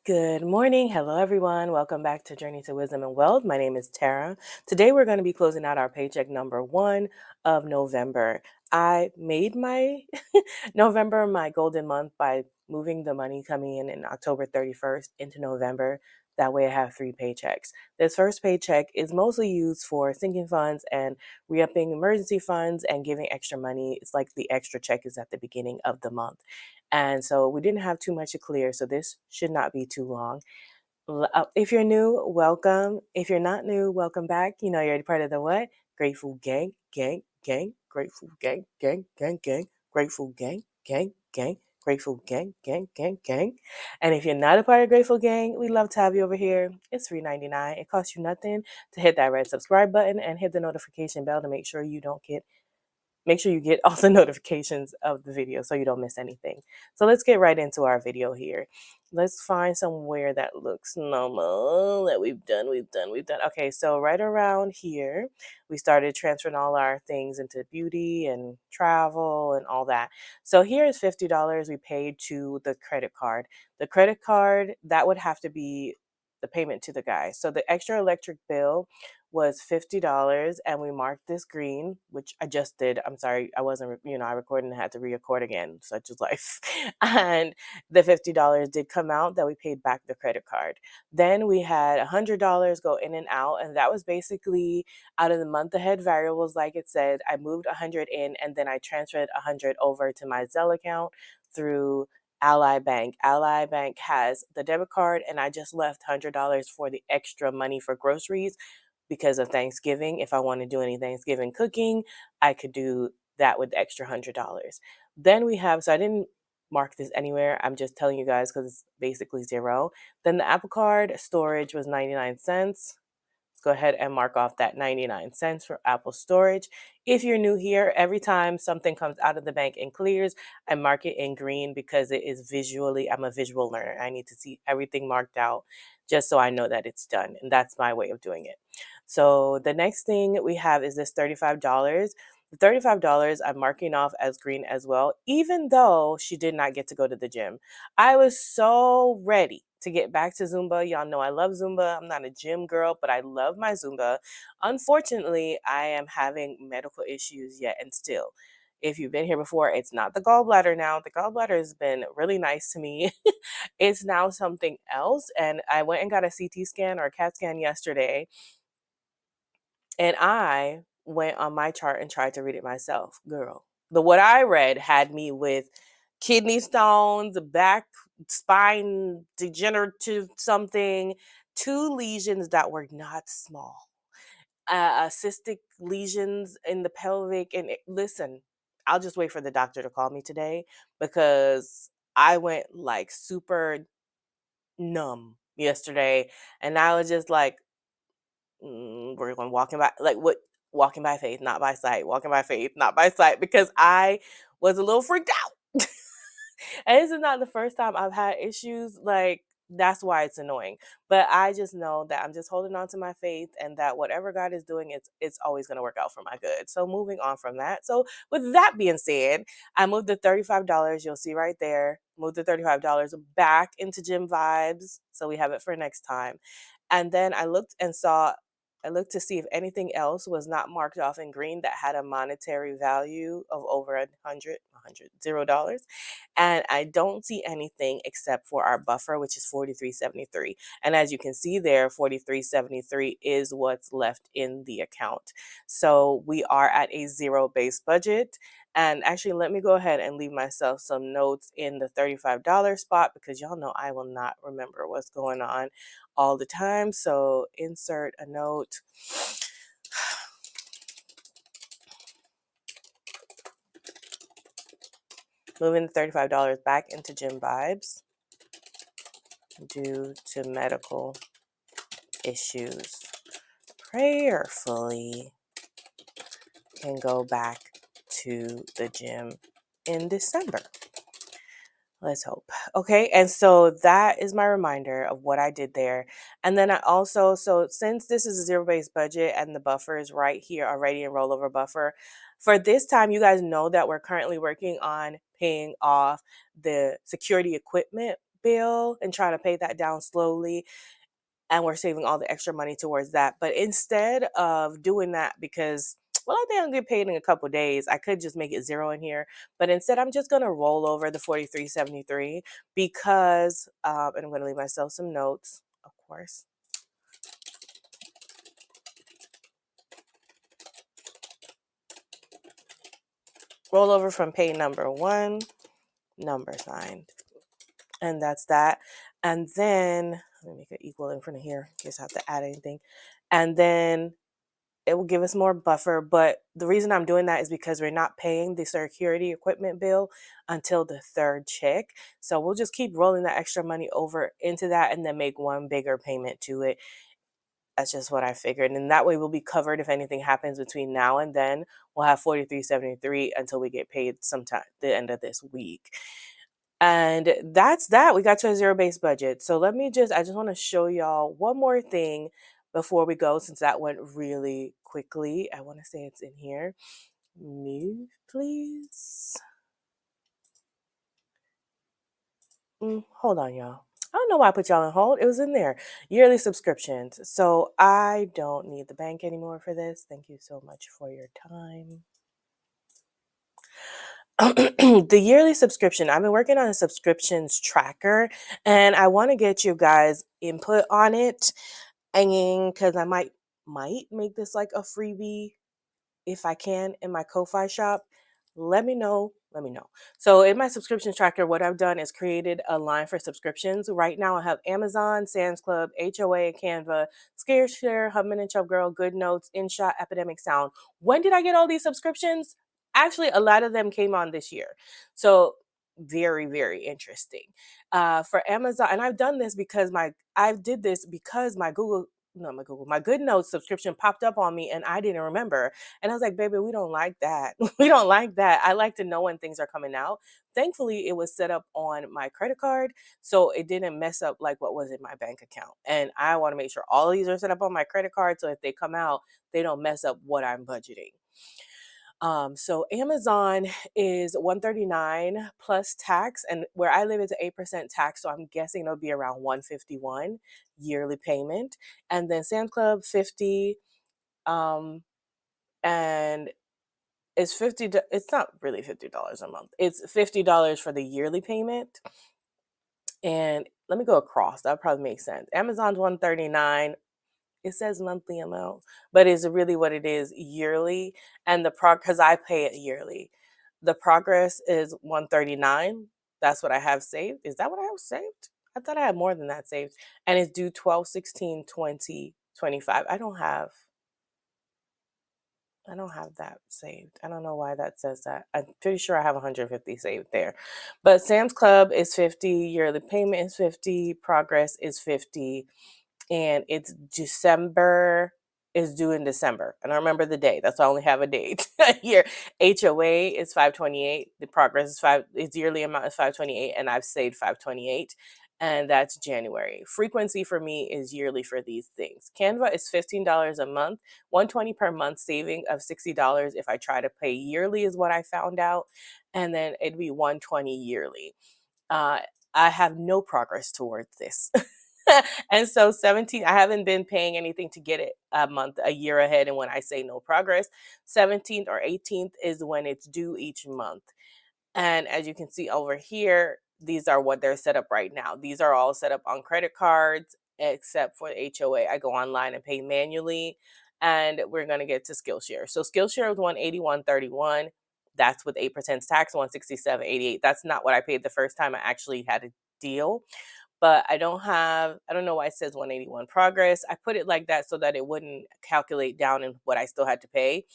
Good morning. Hello, everyone. Welcome back to Journey to Wisdom and Wealth. My name is Tara. Today, we're going to be closing out our paycheck number 1 of November. I made my November my golden month by moving the money coming in October 31st into November. That way, I have 3 paychecks. This first paycheck is mostly used for sinking funds and re-upping emergency funds and giving extra money. It's like the extra check is at the beginning of the month. And so we didn't have too much to clear, so this should not be too long. If you're new, welcome. If you're not new, welcome back. You know, you're part of the what? Grateful gang, gang, gang, grateful gang, gang, gang, gang, grateful gang, gang, gang, grateful gang, gang, gang, gang. And if you're not a part of Grateful Gang, we'd love to have you over here. It's $3.99. It costs you nothing to hit that red subscribe button and hit the notification bell to make sure you get all the notifications of the video so you don't miss anything. So let's get right into our video here. Let's find somewhere that looks normal that we've done. Okay, so right around here, we started transferring all our things into beauty and travel and all that. So here is $50 we paid to the credit card. The credit card, that would have to be the payment to the guy. So the extra electric bill was $50, and we marked this green, which I just did. I'm sorry, I wasn't, I recorded and had to re-record again, such is life. And the $50 did come out that we paid back the credit card. Then we had $100 go in and out, and that was basically out of the month ahead variables, like it said. I moved 100 in, and then I transferred 100 over to my Zelle account through Ally Bank. Ally Bank has the debit card, and I just left $100 for the extra money for groceries because of Thanksgiving. If I want to do any Thanksgiving cooking, I could do that with the extra $100. Then we have, so I didn't mark this anywhere. I'm just telling you guys because it's basically zero. Then the Apple Card storage was 99 cents. Let's go ahead and mark off that 99 cents for Apple storage. If you're new here, every time something comes out of the bank and clears, I mark it in green because it is visually, I'm a visual learner. I need to see everything marked out just so I know that it's done. And that's my way of doing it. So the next thing we have is this $35. The $35 I'm marking off as green as well, even though she did not get to go to the gym. I was so ready to get back to Zumba. Y'all know I love Zumba. I'm not a gym girl, but I love my Zumba. Unfortunately, I am having medical issues yet and still. If you've been here before, it's not the gallbladder now. The gallbladder has been really nice to me. It's now something else. And I went and got a CT scan or a CAT scan yesterday. And I went on my chart and tried to read it myself. Girl, what I read had me with kidney stones, back spine degenerative something, 2 lesions that were not small, cystic lesions in the pelvic. And listen, I'll just wait for the doctor to call me today because I went like super numb yesterday, and I was just like, we're going walking by, like, what, walking by faith, not by sight, walking by faith, not by sight, because I was a little freaked out. And this is not the first time I've had issues. Like, that's why it's annoying. But I just know that I'm just holding on to my faith and that whatever God is doing, it's always going to work out for my good. So moving on from that. So with that being said, I moved the $35. You'll see right there. Moved the $35 back into Gym Vibes. So we have it for next time. And then I looked to see if anything else was not marked off in green that had a monetary value of over $0. And I don't see anything except for our buffer, which is 43.73. And as you can see there, 43.73 is what's left in the account. So we are at a zero-based budget. And actually, let me go ahead and leave myself some notes in the $35 spot because y'all know I will not remember what's going on all the time. So insert a note. Moving the $35 back into Gym Vibes due to medical issues. Prayerfully can go back to the gym in December. Let's hope. Okay, and so that is my reminder of what I did there. And then I also, so since this is a zero-based budget and the buffer is right here already in rollover buffer, for this time, you guys know that we're currently working on paying off the security equipment bill and trying to pay that down slowly, and we're saving all the extra money towards that. But instead of doing that, because well, I think I'll get paid in a couple days, I could just make it zero in here. But instead, I'm just gonna roll over the 43.73 because, and I'm gonna leave myself some notes, of course. Roll over from pay number 1, number sign, and that's that. And then let me make it equal in front of here in case I have to add anything. And then it will give us more buffer. But the reason I'm doing that is because we're not paying the security equipment bill until the third check. So we'll just keep rolling that extra money over into that and then make one bigger payment to it. That's just what I figured. And that way we'll be covered if anything happens between now and then. We'll have 43.73 until we get paid sometime the end of this week. And that's that. We got to a zero-based budget. So I just want to show y'all one more thing before we go, since that went really quickly. I want to say it's in here. Move, please. Hold on, y'all. I don't know why I put y'all on hold. It was in there. Yearly subscriptions. So I don't need the bank anymore for this. Thank you so much for your time. The yearly subscription. I've been working on a subscriptions tracker and I want to get you guys input on it. And because I might make this like a freebie if I can in my Ko-Fi shop. Let me know. Let me know. So in my subscription tracker, what I've done is created a line for subscriptions. Right now I have Amazon, Sam's Club, HOA, Canva, Skillshare, Hubman and Chubb Girl, Good Notes, InShot, Epidemic Sound. When did I get all these subscriptions? Actually, a lot of them came on this year. So very, very interesting. For Amazon, and I've done this because I did this because my my Good Notes subscription popped up on me and I didn't remember. And I was like, baby, we don't like that. We don't like that. I like to know when things are coming out. Thankfully, it was set up on my credit card, so it didn't mess up like what was in my bank account. And I want to make sure all of these are set up on my credit card, so if they come out, they don't mess up what I'm budgeting. So Amazon is 139 plus tax, and where I live it's an 8% tax, so I'm guessing it'll be around 151 yearly payment. And then Sam's Club 50, and it's it's not really $50 a month. It's $50 for the yearly payment. And let me go across. That probably makes sense. Amazon's 139. It says monthly amount, but it's really what it is yearly. And because I pay it yearly. The progress is 139. That's what I have saved. Is that what I have saved? I thought I had more than that saved. And it's due 12/16/2025. I don't have that saved. I don't know why that says that. I'm pretty sure I have 150 saved there. But Sam's Club is 50, yearly payment is 50, progress is 50, and it's December is due in December. And I remember the day. That's why I only have a date here. HOA is 528. The progress is its yearly amount is 528, and I've saved 528. And that's January. Frequency for me is yearly for these things. Canva is $15 a month, 120 per month, saving of $60 if I try to pay yearly is what I found out. And then it'd be 120 yearly. Uh, I have no progress towards this. And so 17, I haven't been paying anything to get it a year ahead. And when I say no progress, 17th or 18th is when it's due each month. And as you can see over here, these are what they're set up right now. These are all set up on credit cards, except for HOA. I go online and pay manually, and we're going to get to Skillshare. So Skillshare was 181.31. That's with 8% tax, 167.88. That's not what I paid the first time I actually had a deal. But I don't know why it says 181 progress. I put it like that so that it wouldn't calculate down in what I still had to pay,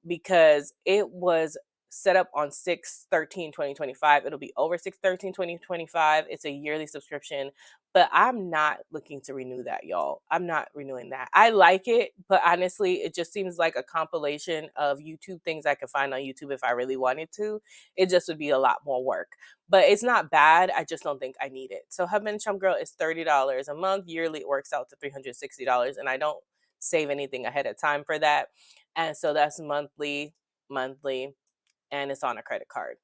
because it was set up on 6/13/2025. It'll be over 6/13/2025. It's a yearly subscription, but I'm not looking to renew that, y'all. I'm not renewing that. I like it, but honestly, it just seems like a compilation of YouTube things I could find on YouTube if I really wanted to. It just would be a lot more work. But it's not bad. I just don't think I need it. So Hubman and Chum Girl is $30 a month. Yearly it works out to $360, and I don't save anything ahead of time for that. And so that's monthly, and it's on a credit card.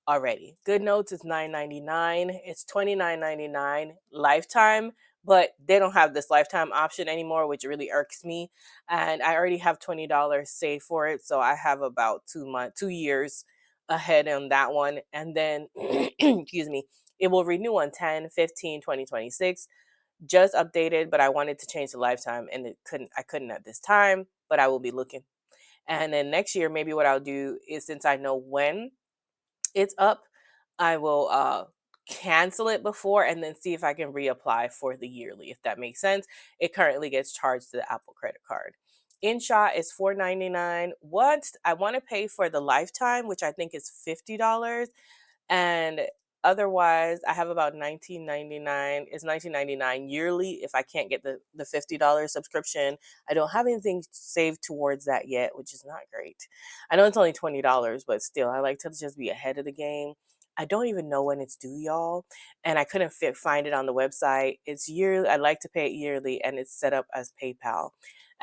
already. Good Notes is $9.99. It's $29.99 lifetime, but they don't have this lifetime option anymore, which really irks me. And I already have $20 saved for it, so I have about 2 years ahead on that one. And then, excuse me, it will renew on 10/15/2026. Just updated, but I wanted to change the lifetime, and I couldn't at this time, but I will be looking. And then next year, maybe what I'll do is, since I know when it's up, I will cancel it before and then see if I can reapply for the yearly, if that makes sense. It currently gets charged to the Apple credit card. InShot is $4.99. What I want to pay for the lifetime, which I think is $50, and otherwise I have about 19.99. It's 19.99 yearly if I can't get the $50 subscription. I don't have anything saved towards that yet, which is not great. I know it's only $20, but still I like to just be ahead of the game. I don't even know when it's due, y'all, and I couldn't find it on the website. It's yearly. I like to pay it yearly, and it's set up as PayPal.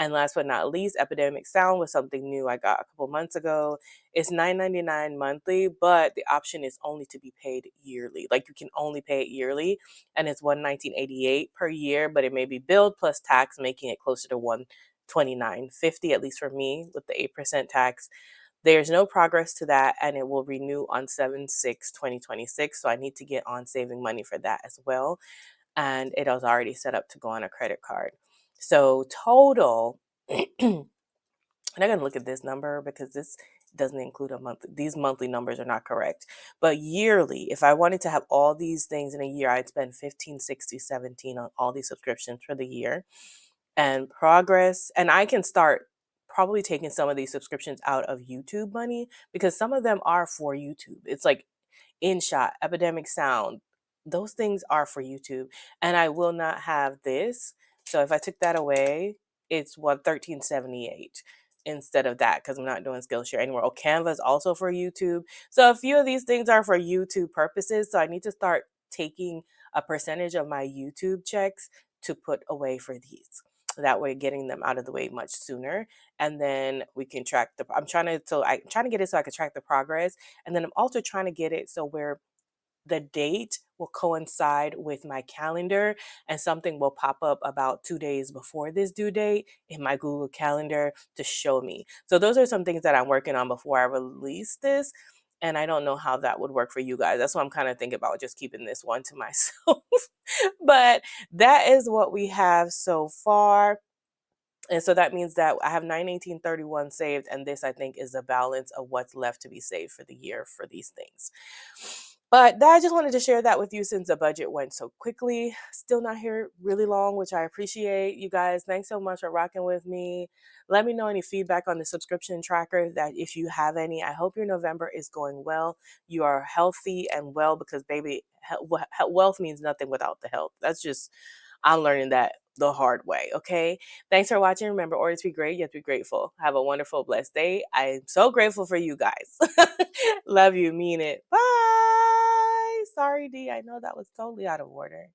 And last but not least, Epidemic Sound was something new I got a couple months ago. It's $9.99 monthly, but the option is only to be paid yearly. Like, you can only pay it yearly, and it's $119.88 per year, but it may be billed plus tax, making it closer to $129.50, at least for me, with the 8% tax. There's no progress to that, and it will renew on 7/6/2026. So I need to get on saving money for that as well. And it was already set up to go on a credit card. So total, and I'm gonna look at this number because this doesn't include a month. These monthly numbers are not correct. But yearly, if I wanted to have all these things in a year, I'd spend 15, 60, 17 on all these subscriptions for the year. And progress, and I can start probably taking some of these subscriptions out of YouTube money, because some of them are for YouTube. It's like InShot, Epidemic Sound. Those things are for YouTube, and I will not have this. So if I took that away, it's what, 13.78 instead of that, because I'm not doing Skillshare anymore. Oh, Canva is also for YouTube. So a few of these things are for YouTube purposes. So I need to start taking a percentage of my YouTube checks to put away for these. That way, getting them out of the way much sooner, and then we can track the. I'm trying to get it so I can track the progress, and then I'm also trying to get it so where the date will coincide with my calendar, and something will pop up about 2 days before this due date in my Google Calendar to show me. So those are some things that I'm working on before I release this. And I don't know how that would work for you guys. That's what I'm kind of thinking about, just keeping this one to myself. But that is what we have so far. And so that means that I have 918.31 saved, and this, I think, is the balance of what's left to be saved for the year for these things. But I just wanted to share that with you since the budget went so quickly. Still not here really long, which I appreciate. You guys, thanks so much for rocking with me. Let me know any feedback on the subscription tracker, that if you have any. I hope your November is going well. You are healthy and well, because baby, wealth means nothing without the health. That's just, I'm learning that the hard way. Okay. Thanks for watching. Remember, order to be great, you have to be grateful. Have a wonderful, blessed day. I'm so grateful for you guys. Love you. Mean it. Bye. Sorry, D. I know that was totally out of order.